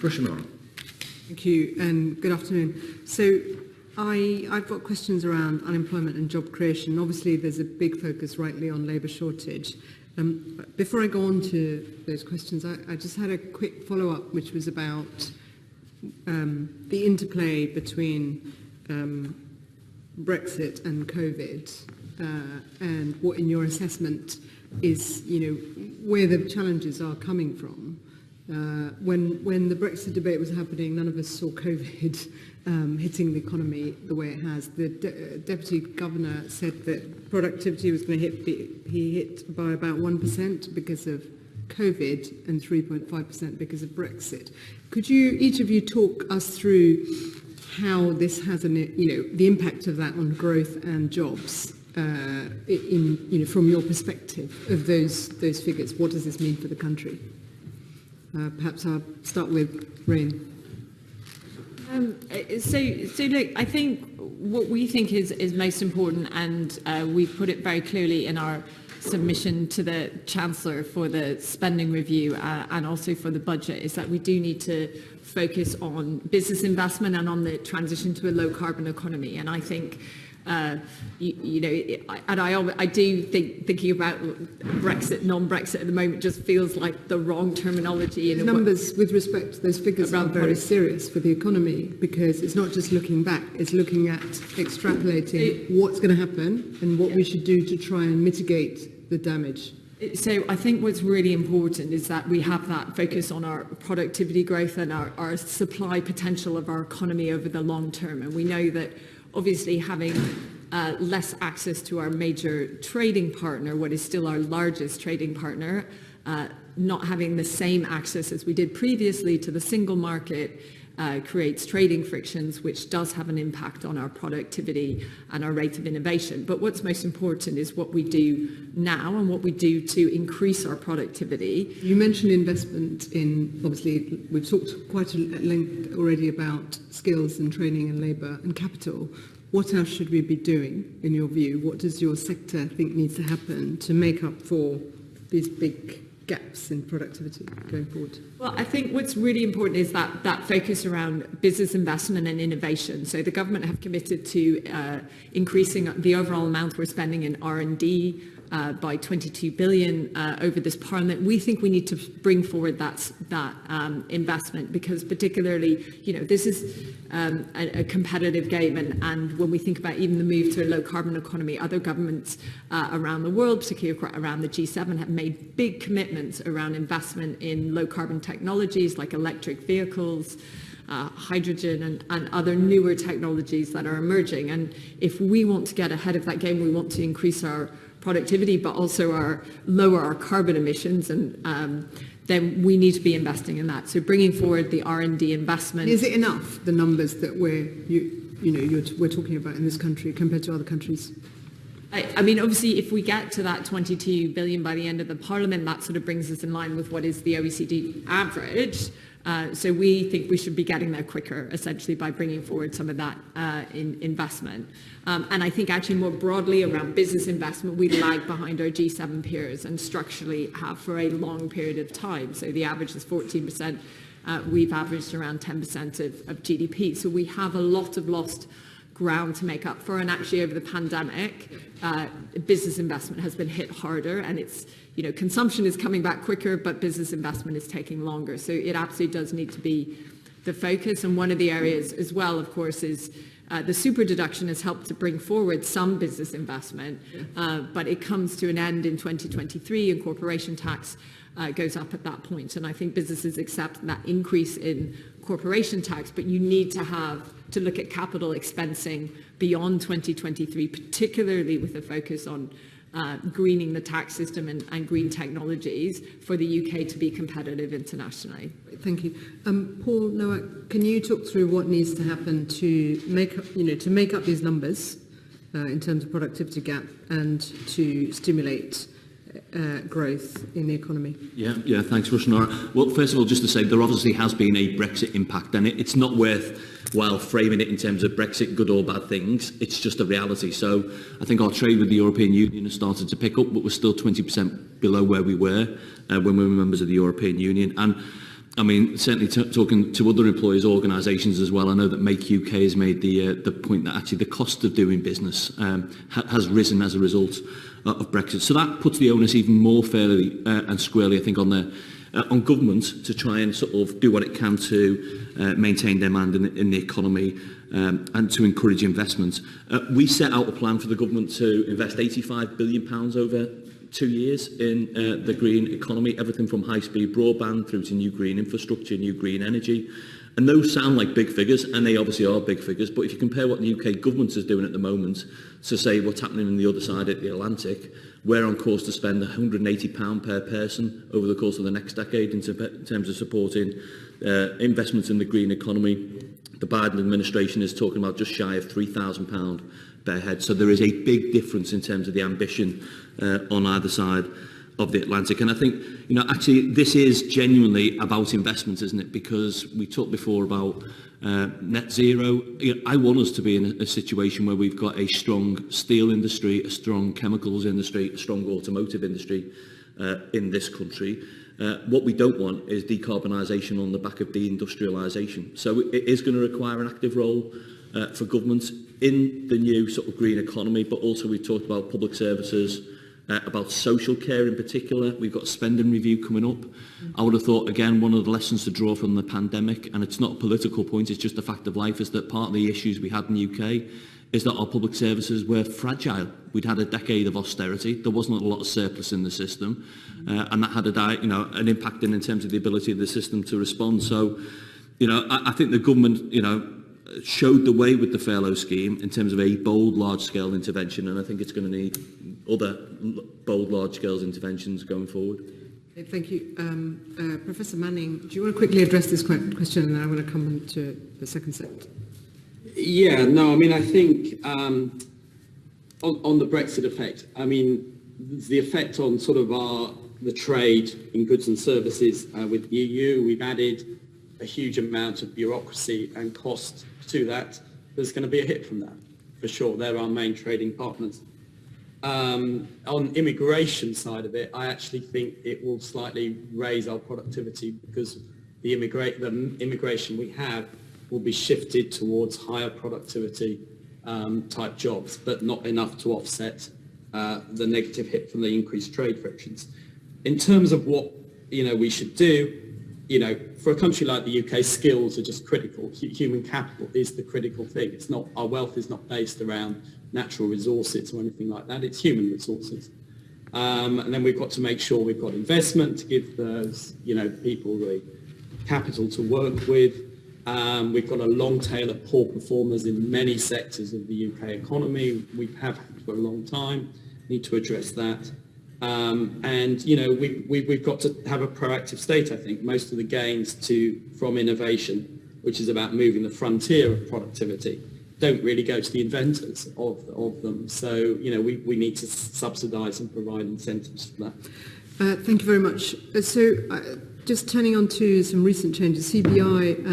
Rushanara. Thank you and good afternoon. So I've got questions around unemployment and job creation. Obviously there's a big focus rightly on labour shortage. Before I go on to those questions, I just had a quick follow-up which was about the interplay between Brexit and COVID and what in your assessment is, where the challenges are coming from. When the Brexit debate was happening, none of us saw COVID hitting the economy the way it has. The Deputy Governor said that productivity was going to be hit by about 1% because of COVID and 3.5% because of Brexit. Could you, each of you, talk us through how this has the impact of that on growth and jobs from your perspective of those figures? What does this mean for the country? Perhaps I'll start with Rain. So look, I think what we think is most important, and we put it very clearly in our submission to the Chancellor for the spending review and also for the budget, is that we do need to focus on business investment and on the transition to a low carbon economy. And I think I do think thinking about Brexit, non-Brexit at the moment just feels like the wrong terminology. Numbers with respect to those figures are very serious for the economy, because it's not just looking back, it's looking at extrapolating what's going to happen and what we should do to try and mitigate the damage. So I think what's really important is that we have that focus on our productivity growth and our supply potential of our economy over the long term. And we know that obviously having less access to our major trading partner, what is still our largest trading partner, not having the same access as we did previously to the single market creates trading frictions, which does have an impact on our productivity and our rate of innovation. But what's most important is what we do now and what we do to increase our productivity. You mentioned investment in, obviously, we've talked quite at length already about skills and training and labour and capital. What else should we be doing, in your view? What does your sector think needs to happen to make up for these big gaps in productivity going forward? Well, I think what's really important is that focus around business investment and innovation. So the government have committed to increasing the overall amount we're spending in R&D by 22 billion over this Parliament. We think we need to bring forward that investment, because particularly, this is a competitive game, and when we think about even the move to a low carbon economy, other governments around the world, particularly around the G7, have made big commitments around investment in low carbon technologies like electric vehicles, hydrogen and other newer technologies that are emerging. And if we want to get ahead of that game, we want to increase our productivity, but also lower our carbon emissions, and then we need to be investing in that. So bringing forward the R&D investment. Is it enough, the numbers that we're talking about in this country compared to other countries? I mean, obviously, if we get to that 22 billion by the end of the Parliament, that sort of brings us in line with what is the OECD average. So we think we should be getting there quicker, essentially, by bringing forward some of that investment. And I think actually more broadly around business investment, we lag behind our G7 peers and structurally have for a long period of time. So the average is 14%. We've averaged around 10% of GDP. So we have a lot of lost ground to make up for. And actually over the pandemic, business investment has been hit harder, and it's, consumption is coming back quicker, but business investment is taking longer. So it absolutely does need to be the focus. And one of the areas as well, of course, is the super deduction has helped to bring forward some business investment, but it comes to an end in 2023, and corporation tax goes up at that point. And I think businesses accept that increase in corporation tax, but you need to look at capital expensing beyond 2023, particularly with a focus on greening the tax system and green technologies for the UK to be competitive internationally. Thank you. Paul Nowak, can you talk through what needs to happen to make up these numbers in terms of productivity gap and to stimulate growth in the economy? Yeah, thanks, Rushanara. Well, first of all, just to say, there obviously has been a Brexit impact, and it's not worthwhile framing it in terms of Brexit, good or bad things. It's just a reality. So I think our trade with the European Union has started to pick up, but we're still 20% below where we were when we were members of the European Union. And I mean, certainly talking to other employers' organisations as well, I know that Make UK has made the point that actually the cost of doing business has risen as a result of Brexit. So that puts the onus even more fairly and squarely, I think, on government to try and sort of do what it can to maintain demand in the economy and to encourage investment. We set out a plan for the government to invest £85 billion over 2 years in the green economy, everything from high-speed broadband through to new green infrastructure, new green energy. And those sound like big figures, and they obviously are big figures, but if you compare what the UK government is doing at the moment to say what's happening on the other side of the Atlantic, we're on course to spend £180 per person over the course of the next decade in terms of supporting investments in the green economy. The Biden administration is talking about just shy of £3,000 per head. So there is a big difference in terms of the ambition on either side of the Atlantic. And I think, you know, actually this is genuinely about investment, isn't it? Because we talked before about net zero. You know, I want us to be in a situation where we've got a strong steel industry, a strong chemicals industry, a strong automotive industry in this country. What we don't want is decarbonisation on the back of deindustrialisation. So it is going to require an active role for government in the new sort of green economy, but also we talked about public services, about social care in particular. We've got a spending review coming up. I would have thought, again, one of the lessons to draw from the pandemic, and it's not a political point, it's just a fact of life, is that part of the issues we had in the UK is that our public services were fragile. We'd had a decade of austerity. There wasn't a lot of surplus in the system, and that had an impact in terms of the ability of the system to respond. So, you know, I think the government, you know, showed the way with the furlough scheme in terms of a bold, large-scale intervention, and I think it's going to need other bold, large-scale interventions going forward. Okay, thank you. Professor Manning, do you want to quickly address this question, and then I want to come on to the second set? Yeah, no, I mean, I think on the Brexit effect, I mean, the effect on sort of the trade in goods and services with the EU, we've added a huge amount of bureaucracy and cost to that. There's going to be a hit from that, for sure. They're our main trading partners. On immigration side of it, I actually think it will slightly raise our productivity because the immigration we have will be shifted towards higher productivity type jobs, but not enough to offset the negative hit from the increased trade frictions. In terms of what, you know, we should do, you know, for a country like the UK, skills are just critical. Human capital is the critical thing. It's not, our wealth is not based around natural resources or anything like that. It's human resources. And then we've got to make sure we've got investment to give those, you know, people the capital to work with. We've got a long tail of poor performers in many sectors of the UK economy. We have had for a long time. Need to address that. And, you know, we've got to have a proactive state, I think. Most of the gains from innovation, which is about moving the frontier of productivity, don't really go to the inventors of them. So, you know, we need to subsidise and provide incentives for that. Thank you very much. So, just turning on to some recent changes, CBI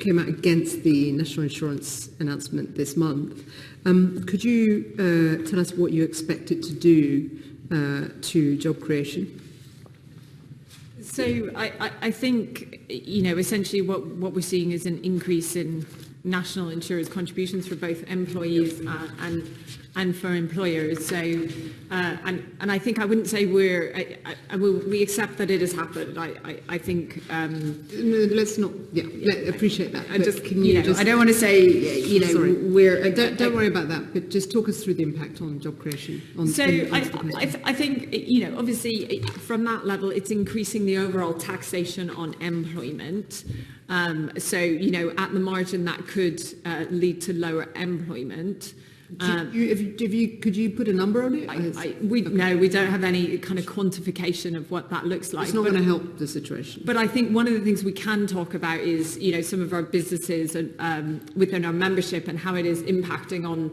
came out against the national insurance announcement this month. Could you tell us what you expect it to do to job creation? So I think, you know, essentially what we're seeing is an increase in national insurance contributions for both employees and for employers. So, and I think I wouldn't say we accept that it has happened. I think let's not. Yeah, appreciate that. I just, I don't want to say, you know, sorry. we're. Don't worry about that. But just talk us through the impact on job creation. I think, you know, obviously from that level, it's increasing the overall taxation on employment. So, you know, at the margin that could lead to lower employment. Could you put a number on it? No, we don't have any kind of quantification of what that looks like. It's not going to help the situation. But I think one of the things we can talk about is, you know, some of our businesses within our membership and how it is impacting on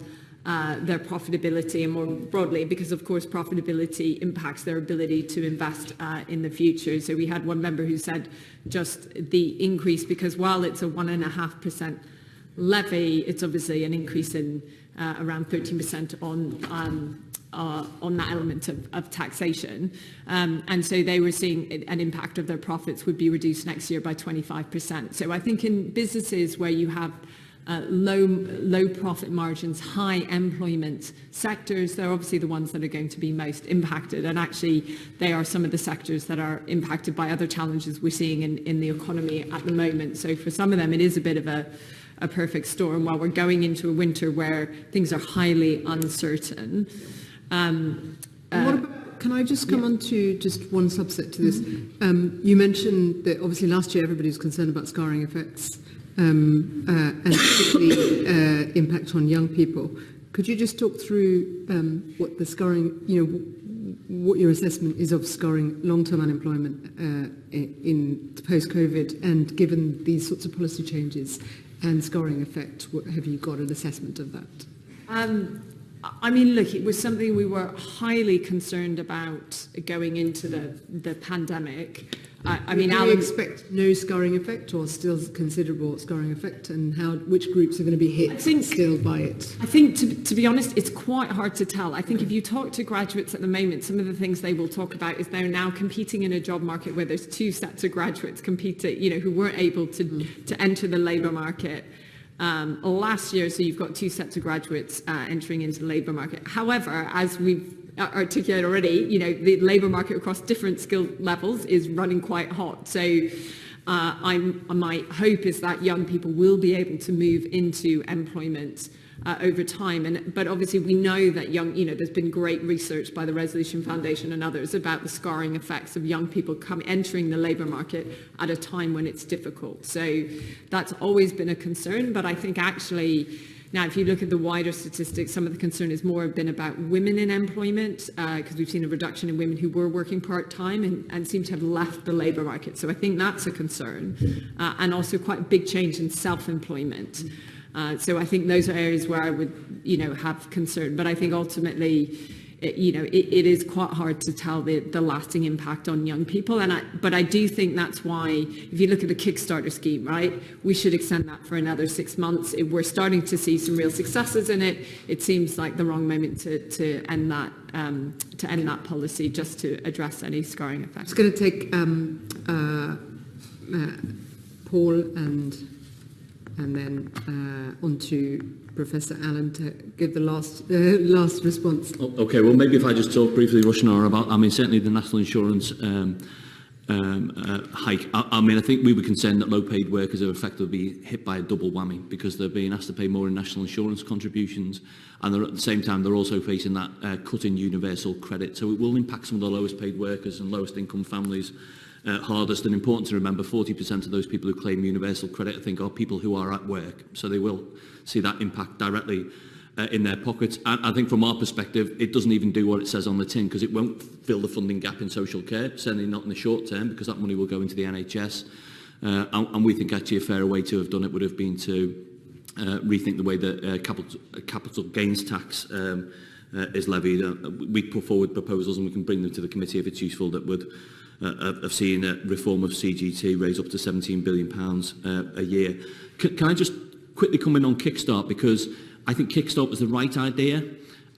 their profitability and more broadly, because of course profitability impacts their ability to invest in the future. So we had one member who said just the increase, because while it's a 1.5% levy, it's obviously an increase in around 13% on that element of taxation. And so they were seeing an impact of their profits would be reduced next year by 25%. So I think in businesses where you have low profit margins, high employment sectors, they're obviously the ones that are going to be most impacted. And actually, they are some of the sectors that are impacted by other challenges we're seeing in the economy at the moment. So for some of them, it is a bit of a perfect storm while we're going into a winter where things are highly uncertain. What about, can I just come on to just one subset to this? You mentioned that obviously last year everybody was concerned about scarring effects. And particularly impact on young people. Could you just talk through what the scarring, what your assessment is of scarring long-term unemployment in post-COVID, and given these sorts of policy changes and scarring effect, what, have you got an assessment of that? I mean, look, it was something we were highly concerned about going into the pandemic. I mean, do Alan, you expect no scarring effect or still considerable scarring effect, and which groups are going to be hit still by it? I think, to be honest, it's quite hard to tell. I think if you talk to graduates at the moment, some of the things they will talk about is they're now competing in a job market where there's two sets of graduates competing, who weren't able to enter the labour market last year. So you've got two sets of graduates entering into the labour market. However, as we've articulated already, the labour market across different skill levels is running quite hot. So my hope is that young people will be able to move into employment over time. But obviously we know that there's been great research by the Resolution Foundation and others about the scarring effects of young people entering the labour market at a time when it's difficult. So that's always been a concern, but I think actually, now, if you look at the wider statistics, some of the concern has more been about women in employment, because we've seen a reduction in women who were working part-time and seem to have left the labour market. So I think that's a concern, and also quite a big change in self-employment. So I think those are areas where I would, have concern. But I think ultimately, it is quite hard to tell the lasting impact on young people. But I do think that's why, if you look at the Kickstarter scheme, right, we should extend that for another 6 months. We're starting to see some real successes in it. It seems like the wrong moment to end that policy, just to address any scarring effects. It's going to take Paul and then on to Professor Allen to give the last response. Okay, well, maybe if I just talk briefly, Rushanara, about, certainly the national insurance hike. I think we were concerned that low-paid workers are effectively hit by a double whammy because they're being asked to pay more in national insurance contributions, and at the same time they're also facing that cut in universal credit. So it will impact some of the lowest-paid workers and lowest-income families hardest. And important to remember, 40% of those people who claim universal credit, I think, are people who are at work. So they will see that impact directly in their pockets. And I think from our perspective, it doesn't even do what it says on the tin, because it won't fill the funding gap in social care, certainly not in the short term, because that money will go into the NHS. And we think actually a fairer way to have done it would have been to rethink the way that capital gains tax is levied. We put forward proposals, and we can bring them to the committee if it's useful, that would have seen a reform of CGT raise up to £17 billion a year. Can I just quickly come in on Kickstart, because I think Kickstart was the right idea.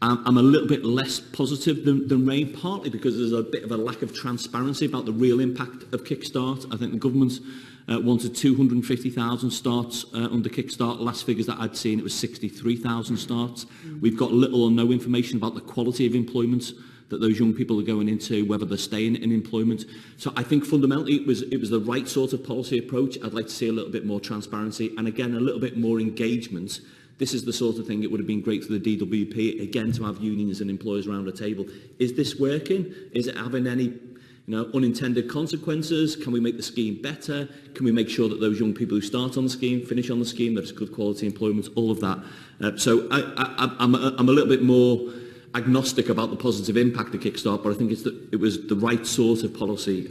I'm a little bit less positive than Ray, partly because there's a bit of a lack of transparency about the real impact of Kickstart. I think the government wanted 250,000 starts under Kickstart. Last figures that I'd seen, it was 63,000 starts. We've got little or no information about the quality of employment that those young people are going into, whether they're staying in employment. So I think fundamentally it was the right sort of policy approach. I'd like to see a little bit more transparency and, again, a little bit more engagement. This is the sort of thing it would have been great for the DWP, again, to have unions and employers around a table. Is this working? Is it having any unintended consequences? Can we make the scheme better? Can we make sure that those young people who start on the scheme, finish on the scheme, that it's good quality employment, all of that. So I'm a little bit more agnostic about the positive impact of Kickstart, but I think it was the right sort of policy.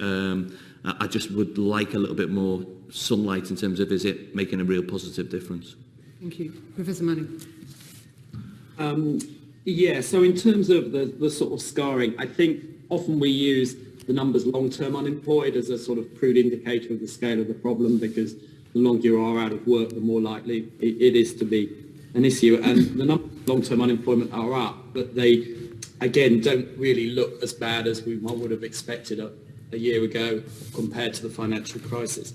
I just would like a little bit more sunlight in terms of, is it making a real positive difference? Thank you. Professor Manning. So in terms of the sort of scarring, I think often we use the numbers long-term unemployed as a sort of crude indicator of the scale of the problem, because the longer you are out of work, the more likely it is to be an issue. And the numbers of long-term unemployment are up, but they again, don't really look as bad as one would have expected a year ago compared to the financial crisis.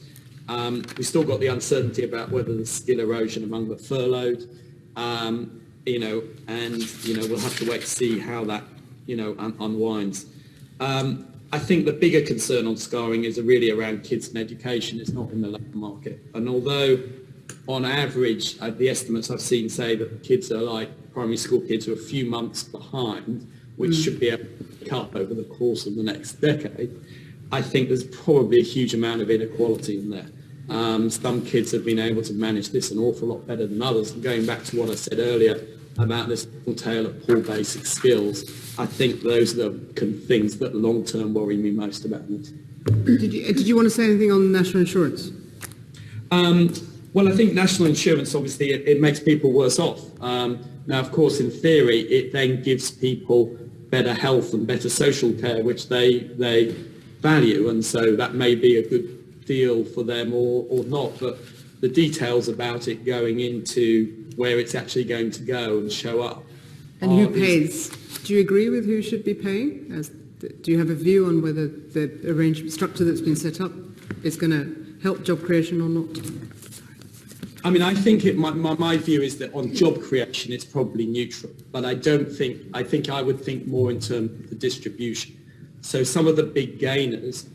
We've still got the uncertainty about whether there's skill erosion among the furloughed, and we'll have to wait to see how that, unwinds. I think the bigger concern on scarring is really around kids and education. It's not in the labour market. And although on average, the estimates I've seen say that kids are like primary school kids are a few months behind, which should be able to pick up over the course of the next decade, I think there's probably a huge amount of inequality in there. Some kids have been able to manage this an awful lot better than others. And going back to what I said earlier about this long tail of poor basic skills, I think those are the things that long-term worry me most about this. Did you want to say anything on national insurance? Well, I think national insurance, obviously, it makes people worse off. Now, of course, in theory, it then gives people better health and better social care, which they value, and so that may be a good deal for them or not. But the details about it going into where it's actually going to go and show up. And who pays? Do you agree with who should be paying? Do you have a view on whether the arrangement structure that's been set up is going to help job creation or not? I mean, I think my view is that on job creation, it's probably neutral, but I think I would think more in terms of the distribution. So some of the big gainers,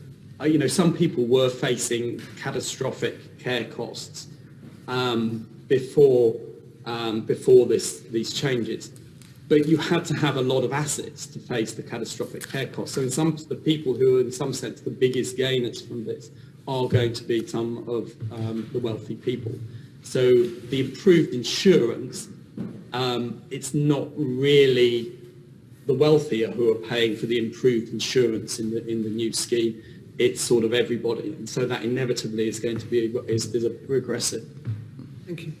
some people were facing catastrophic care costs before these changes, but you had to have a lot of assets to face the catastrophic care costs. So the people who are in some sense the biggest gainers from this are going to be some of the wealthy people. So the improved insurance, it's not really the wealthier who are paying for the improved insurance in the new scheme. It's sort of everybody, and so that inevitably is going to be is a regressive. Thank you.